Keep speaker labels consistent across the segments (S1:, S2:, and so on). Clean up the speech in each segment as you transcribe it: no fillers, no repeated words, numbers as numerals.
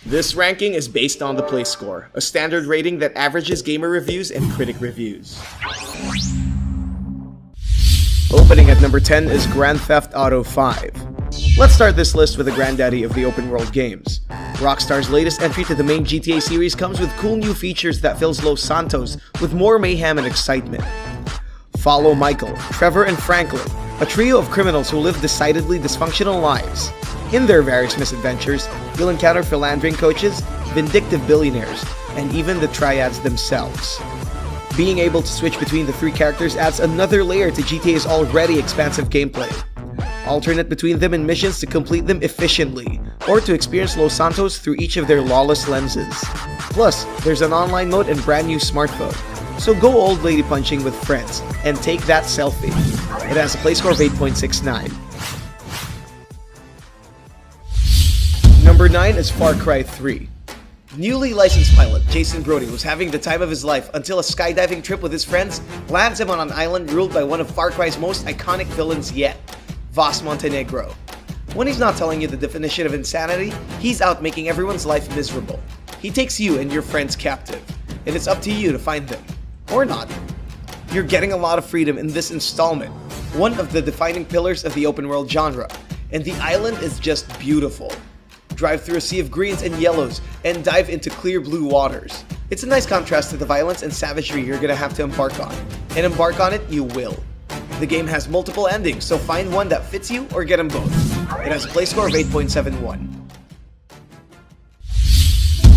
S1: This ranking is based on the play score, a standard rating that averages gamer reviews and critic reviews. Opening at number 10 is Grand Theft Auto 5. Let's start this list with the granddaddy of the open world games. Rockstar's latest entry to the main GTA series comes with cool new features that fills Los Santos with more mayhem and excitement. Follow Michael, Trevor, and Franklin, a trio of criminals who live decidedly dysfunctional lives. In their various misadventures, you'll encounter philandering coaches, vindictive billionaires, and even the triads themselves. Being able to switch between the three characters adds another layer to GTA's already expansive gameplay. Alternate between them in missions to complete them efficiently, or to experience Los Santos through each of their lawless lenses. Plus, there's an online mode and brand new smartphone. So go old lady punching with friends, and take that selfie. It has a play score of 8.69. Number 9 is Far Cry 3. Newly licensed pilot Jason Brody was having the time of his life until a skydiving trip with his friends lands him on an island ruled by one of Far Cry's most iconic villains yet, Vas Montenegro. When he's not telling you the definition of insanity, he's out making everyone's life miserable. He takes you and your friends captive, and it's up to you to find them. Or not. You're getting a lot of freedom in this installment, one of the defining pillars of the open world genre, and the island is just beautiful. Drive through a sea of greens and yellows, and dive into clear blue waters. It's a nice contrast to the violence and savagery you're gonna have to embark on. And embark on it, you will. The game has multiple endings, so find one that fits you or get them both. It has a play score of 8.71.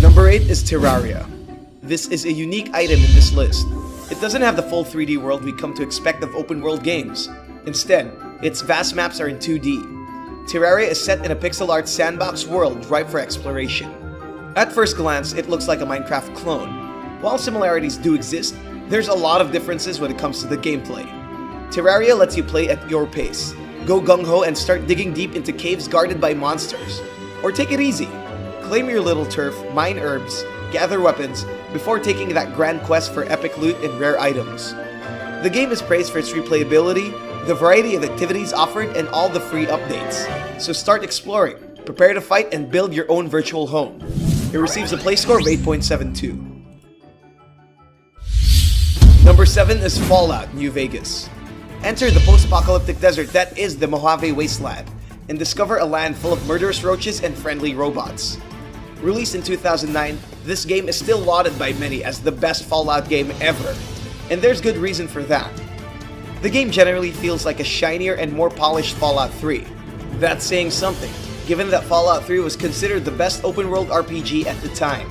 S1: Number 8 is Terraria. This is a unique item in this list. It doesn't have the full 3D world we come to expect of open world games. Instead, its vast maps are in 2D. Terraria is set in a pixel art sandbox world ripe for exploration. At first glance, it looks like a Minecraft clone. While similarities do exist, there's a lot of differences when it comes to the gameplay. Terraria lets you play at your pace. Go gung-ho and start digging deep into caves guarded by monsters. Or take it easy. Claim your little turf, mine herbs, gather weapons, before taking that grand quest for epic loot and rare items. The game is praised for its replayability, the variety of activities offered, and all the free updates. So start exploring, prepare to fight, and build your own virtual home. It receives a play score of 8.72. Number 7 is Fallout New Vegas. Enter the post-apocalyptic desert that is the Mojave Wasteland, and discover a land full of murderous roaches and friendly robots. Released in 2009, this game is still lauded by many as the best Fallout game ever, and there's good reason for that. The game generally feels like a shinier and more polished Fallout 3. That's saying something, given that Fallout 3 was considered the best open-world RPG at the time.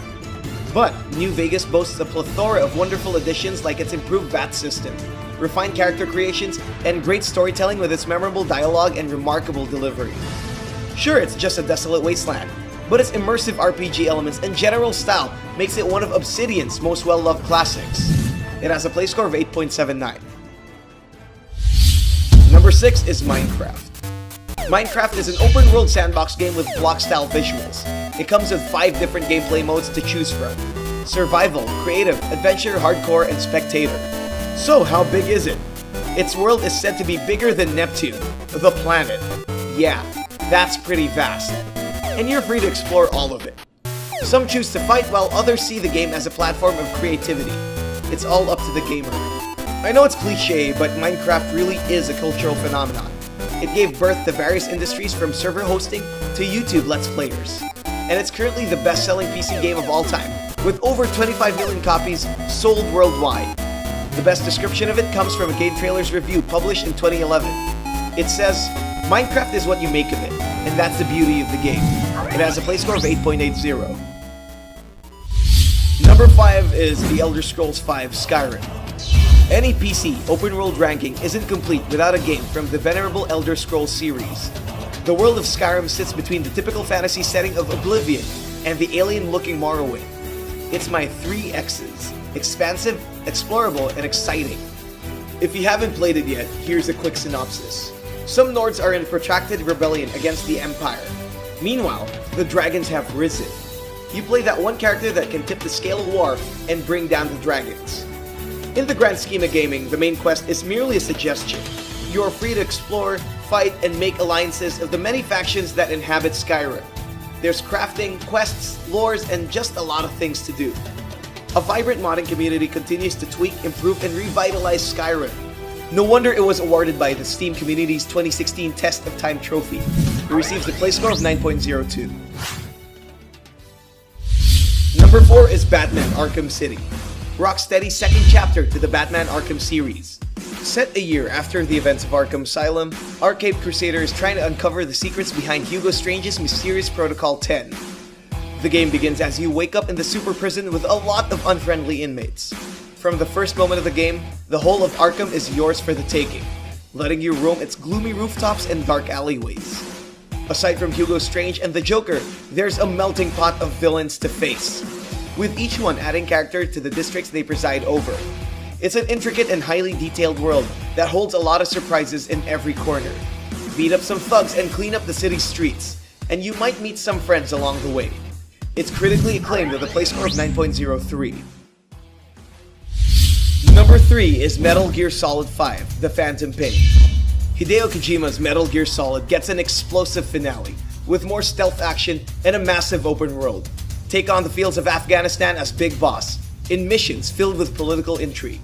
S1: But New Vegas boasts a plethora of wonderful additions like its improved bat system, refined character creations, and great storytelling with its memorable dialogue and remarkable delivery. Sure, it's just a desolate wasteland, but its immersive RPG elements and general style makes it one of Obsidian's most well-loved classics. It has a play score of 8.79. Number 6 is Minecraft. Minecraft is an open-world sandbox game with block-style visuals. It comes with 5 different gameplay modes to choose from: Survival, Creative, Adventure, Hardcore, and Spectator. So how big is it? Its world is said to be bigger than Neptune, the planet. Yeah, that's pretty vast. And you're free to explore all of it. Some choose to fight while others see the game as a platform of creativity. It's all up to the gamer. I know it's cliche, but Minecraft really is a cultural phenomenon. It gave birth to various industries from server hosting to YouTube Let's Players. And it's currently the best-selling PC game of all time, with over 25 million copies sold worldwide. The best description of it comes from a Game Trailers review published in 2011. It says, "Minecraft is what you make of it, and that's the beauty of the game." It has a play score of 8.80. Number 5 is The Elder Scrolls V Skyrim. Any PC open-world ranking isn't complete without a game from the venerable Elder Scrolls series. The world of Skyrim sits between the typical fantasy setting of Oblivion and the alien-looking Morrowind. It's my 3 X's: expansive, explorable, and exciting. If you haven't played it yet, here's a quick synopsis. Some Nords are in protracted rebellion against the Empire. Meanwhile, the dragons have risen. You play that one character that can tip the scale of war and bring down the dragons. In the grand scheme of gaming, the main quest is merely a suggestion. You are free to explore, fight, and make alliances of the many factions that inhabit Skyrim. There's crafting, quests, lores, and just a lot of things to do. A vibrant modding community continues to tweak, improve, and revitalize Skyrim. No wonder it was awarded by the Steam community's 2016 Test of Time trophy. It receives the play score of 9.02. Number 4 is Batman Arkham City, Rocksteady's second chapter to the Batman Arkham series. Set a year after the events of Arkham Asylum, Arcade Crusader is trying to uncover the secrets behind Hugo Strange's mysterious Protocol 10. The game begins as you wake up in the super prison with a lot of unfriendly inmates. From the first moment of the game, the whole of Arkham is yours for the taking, letting you roam its gloomy rooftops and dark alleyways. Aside from Hugo Strange and the Joker, there's a melting pot of villains to face, with each one adding character to the districts they preside over. It's an intricate and highly detailed world that holds a lot of surprises in every corner. Beat up some thugs and clean up the city's streets, and you might meet some friends along the way. It's critically acclaimed with a play score of 9.03. Number 3 is Metal Gear Solid 5: The Phantom Pain. Hideo Kojima's Metal Gear Solid gets an explosive finale, with more stealth action and a massive open world. Take on the fields of Afghanistan as Big Boss, in missions filled with political intrigue.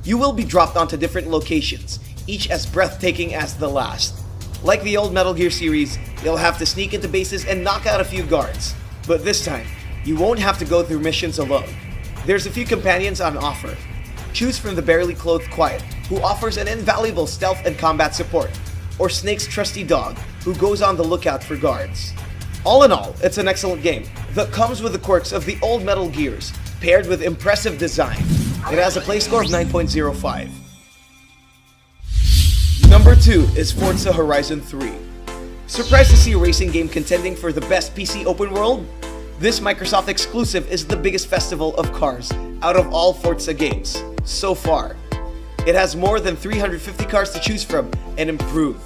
S1: You will be dropped onto different locations, each as breathtaking as the last. Like the old Metal Gear series, you'll have to sneak into bases and knock out a few guards. But this time, you won't have to go through missions alone. There's a few companions on offer. Choose from the Barely Clothed Quiet, who offers an invaluable stealth and combat support, or Snake's trusty dog, who goes on the lookout for guards. All in all, it's an excellent game that comes with the quirks of the old Metal Gears, paired with impressive design. It has a play score of 9.05. Number 2 is Forza Horizon 3. Surprised to see a racing game contending for the best PC open world? This Microsoft exclusive is the biggest festival of cars out of all Forza games so far. It has more than 350 cars to choose from and improve.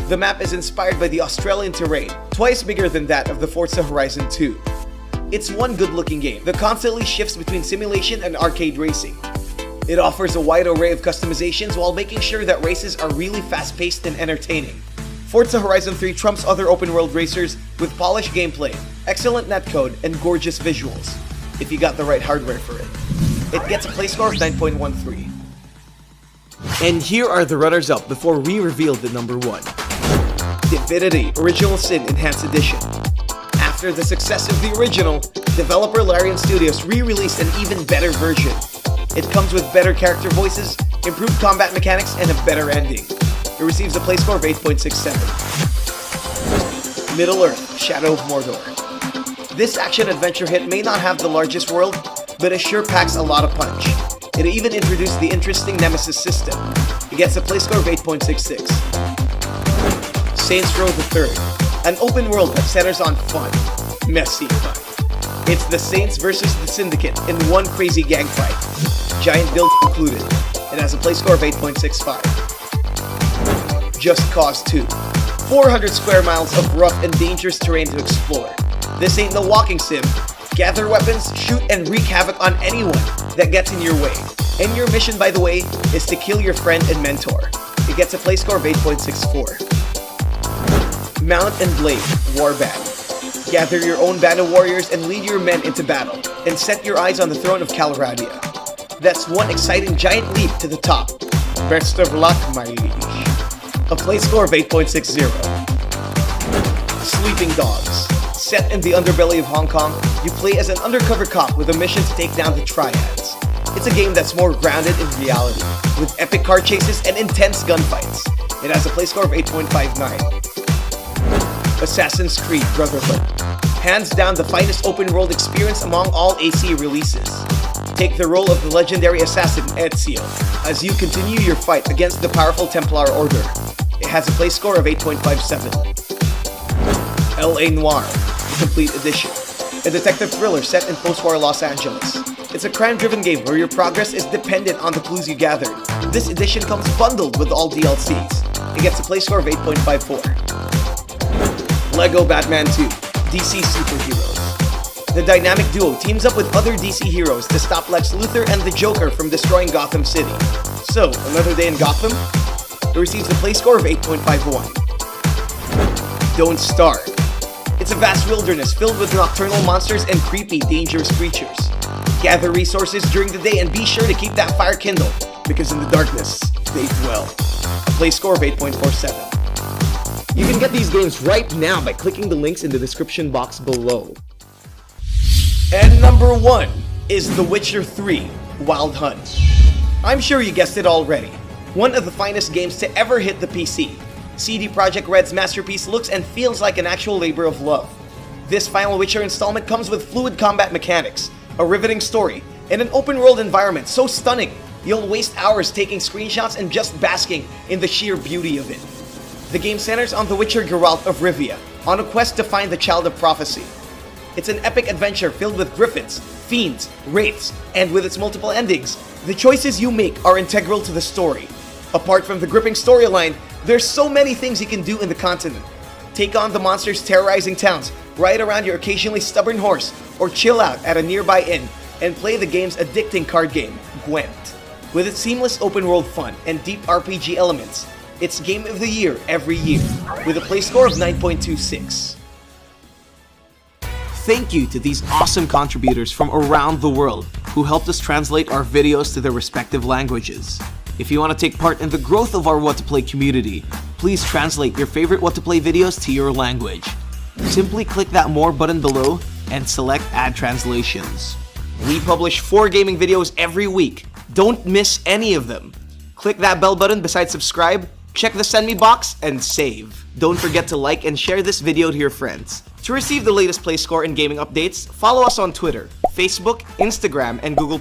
S1: The map is inspired by the Australian terrain, twice bigger than that of the Forza Horizon 2. It's one good-looking game that constantly shifts between simulation and arcade racing. It offers a wide array of customizations while making sure that races are really fast-paced and entertaining. Forza Horizon 3 trumps other open-world racers with polished gameplay, excellent netcode, and gorgeous visuals, if you got the right hardware for it. It gets a play score of 9.13. And here are the runners-up before we reveal the number 1. Divinity Original Sin Enhanced Edition. After the success of the original, developer Larian Studios re-released an even better version. It comes with better character voices, improved combat mechanics, and a better ending. It receives a play score of 8.67. Middle-earth: Shadow of Mordor. This action-adventure hit may not have the largest world, but it sure packs a lot of punch. It even introduced the interesting Nemesis system. It gets a play score of 8.66. Saints Row the Third. An open world that centers on fun. Messy fun. It's the Saints versus the Syndicate in one crazy gang fight. Giant build included. It has a play score of 8.65. Just Cause 2. 400 square miles of rough and dangerous terrain to explore. This ain't no walking sim. Gather weapons, shoot, and wreak havoc on anyone that gets in your way. And your mission, by the way, is to kill your friend and mentor. It gets a play score of 8.64. Mount and Blade: Warband. Gather your own band of warriors and lead your men into battle, and set your eyes on the throne of Calradia. That's one exciting giant leap to the top. Best of luck, my liege. A play score of 8.60. Sleeping Dogs. Set in the underbelly of Hong Kong, you play as an undercover cop with a mission to take down the Triads. It's a game that's more grounded in reality, with epic car chases and intense gunfights. It has a play score of 8.59. Assassin's Creed Brotherhood. Hands down the finest open-world experience among all AC releases. Take the role of the legendary assassin Ezio as you continue your fight against the powerful Templar Order. It has a play score of 8.57. L.A. Noire: Complete Edition. A detective thriller set in post-war Los Angeles. It's a crime-driven game where your progress is dependent on the clues you gathered. This edition comes bundled with all DLCs. It gets a play score of 8.54. Lego Batman 2: DC Superheroes. The dynamic duo teams up with other DC heroes to stop Lex Luthor and the Joker from destroying Gotham City. So, another day in Gotham? It receives a play score of 8.51. Don't Starve. It's It's a vast wilderness filled with nocturnal monsters and creepy, dangerous creatures. Gather resources during the day and be sure to keep that fire kindled, because in the darkness, they dwell. A play score of 8.47. You can get these games right now by clicking the links in the description box below. And number 1 is The Witcher 3 Wild Hunt. I'm sure you guessed it already. One of the finest games to ever hit the PC. CD Projekt Red's masterpiece looks and feels like an actual labor of love. This final Witcher installment comes with fluid combat mechanics, a riveting story, and an open-world environment so stunning you'll waste hours taking screenshots and just basking in the sheer beauty of it. The game centers on the Witcher Geralt of Rivia, on a quest to find the Child of Prophecy. It's an epic adventure filled with griffins, fiends, wraiths, and with its multiple endings, the choices you make are integral to the story. Apart from the gripping storyline, there's so many things you can do in the continent. Take on the monsters terrorizing towns, ride around your occasionally stubborn horse, or chill out at a nearby inn and play the game's addicting card game, Gwent. With its seamless open-world fun and deep RPG elements, it's Game of the Year every year, with a play score of 9.26. Thank you to these awesome contributors from around the world who helped us translate our videos to their respective languages. If you want to take part in the growth of our What to Play community, please translate your favorite What to Play videos to your language. Simply click that More button below and select Add Translations. We publish 4 gaming videos every week. Don't miss any of them. Click that bell button beside subscribe, check the send me box, and save. Don't forget to like and share this video to your friends. To receive the latest play score and gaming updates, follow us on Twitter, Facebook, Instagram, and Google+.